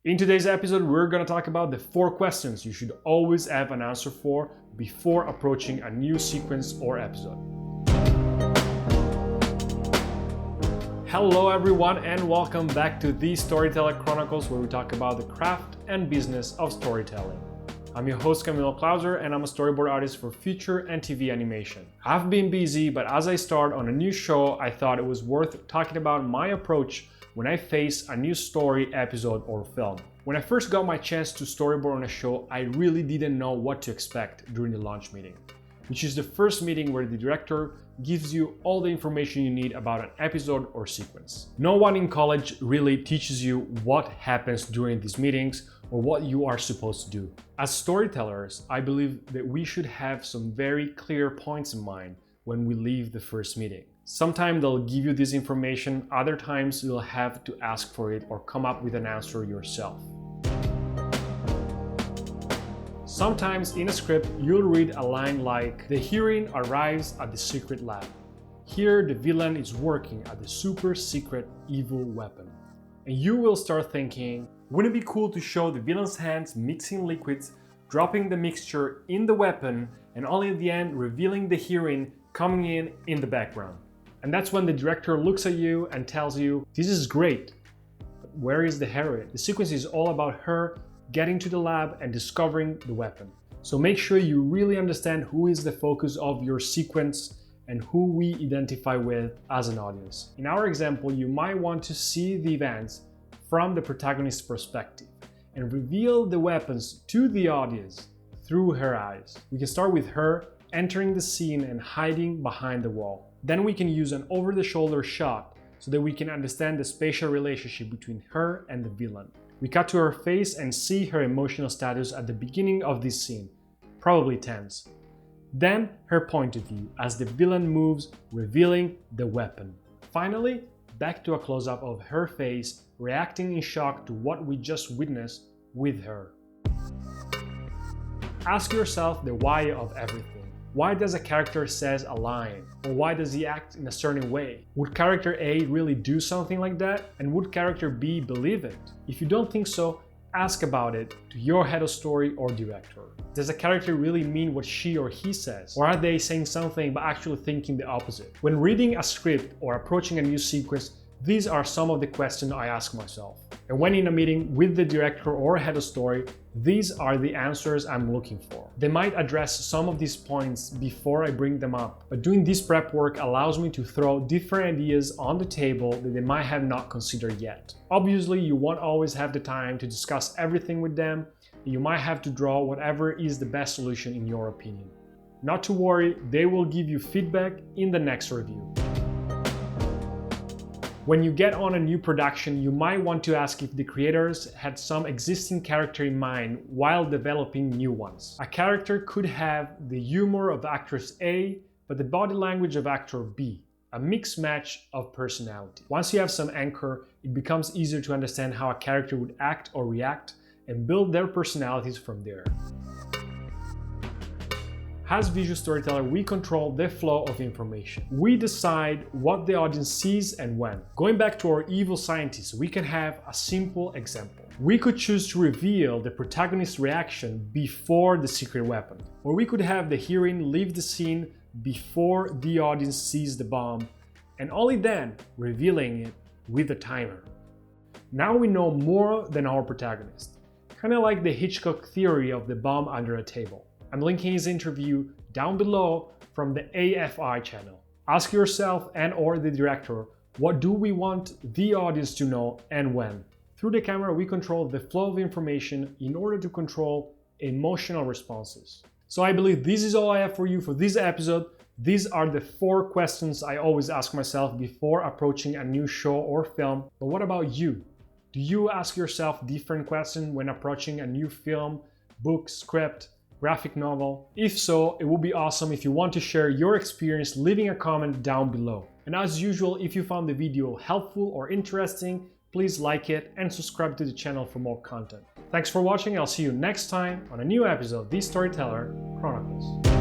In today's episode, we're going to talk about the 4 questions you should always have an answer for before approaching a new sequence or episode. Hello everyone and welcome back to the Storyteller Chronicles, where we talk about the craft and business of storytelling. I'm your host Camilo Clauser and I'm a storyboard artist for feature and TV animation. I've been busy, but as I start on a new show, I thought it was worth talking about my approach when I face a new story, episode, or film. When I first got my chance to storyboard on a show, I really didn't know what to expect during the launch meeting, which is the first meeting where the director gives you all the information you need about an episode or sequence. No one in college really teaches you what happens during these meetings or what you are supposed to do. As storytellers, I believe that we should have some very clear points in mind when we leave the first meeting. Sometimes they'll give you this information, other times you'll have to ask for it or come up with an answer yourself. Sometimes in a script, you'll read a line like, "The heroine arrives at the secret lab. Here the villain is working at the super secret evil weapon." And you will start thinking, wouldn't it be cool to show the villain's hands mixing liquids, dropping the mixture in the weapon, and only at the end revealing the heroine coming in the background? And that's when the director looks at you and tells you, "This is great, but where is the heroine?" The sequence is all about her getting to the lab and discovering the weapon. So make sure you really understand who is the focus of your sequence and who we identify with as an audience. In our example, you might want to see the events from the protagonist's perspective and reveal the weapons to the audience through her eyes. We can start with her entering the scene and hiding behind the wall. Then we can use an over-the-shoulder shot so that we can understand the spatial relationship between her and the villain. We cut to her face and see her emotional status at the beginning of this scene, probably tense. Then her point of view as the villain moves, revealing the weapon. Finally, back to a close-up of her face, reacting in shock to what we just witnessed with her. Ask yourself the why of everything. Why does a character says a line? Or why does he act in a certain way? Would character A really do something like that? And would character B believe it? If you don't think so, ask about it to your head of story or director. Does a character really mean what she or he says? Or are they saying something but actually thinking the opposite? When reading a script or approaching a new sequence, these are some of the questions I ask myself. And when in a meeting with the director or head of story, these are the answers I'm looking for. They might address some of these points before I bring them up, but doing this prep work allows me to throw different ideas on the table that they might have not considered yet. Obviously, you won't always have the time to discuss everything with them, and you might have to draw whatever is the best solution in your opinion. Not to worry, they will give you feedback in the next review. When you get on a new production, you might want to ask if the creators had some existing character in mind while developing new ones. A character could have the humor of actress A, but the body language of actor B, a mixed match of personality. Once you have some anchor, it becomes easier to understand how a character would act or react and build their personalities from there. As visual storyteller, we control the flow of information. We decide what the audience sees and when. Going back to our evil scientists, we can have a simple example. We could choose to reveal the protagonist's reaction before the secret weapon. Or we could have the heroine leave the scene before the audience sees the bomb, and only then revealing it with a timer. Now we know more than our protagonist. Kind of like the Hitchcock theory of the bomb under a table. I'm linking his interview down below from the AFI channel. Ask yourself and/or the director, what do we want the audience to know and when? Through the camera, we control the flow of information in order to control emotional responses. So I believe this is all I have for you for this episode. These are the 4 questions I always ask myself before approaching a new show or film. But what about you? Do you ask yourself different questions when approaching a new film, book, script, graphic novel? If so, it would be awesome if you want to share your experience, leaving a comment down below. And as usual, if you found the video helpful or interesting, please like it and subscribe to the channel for more content. Thanks for watching. I'll see you next time on a new episode of the Storyteller Chronicles.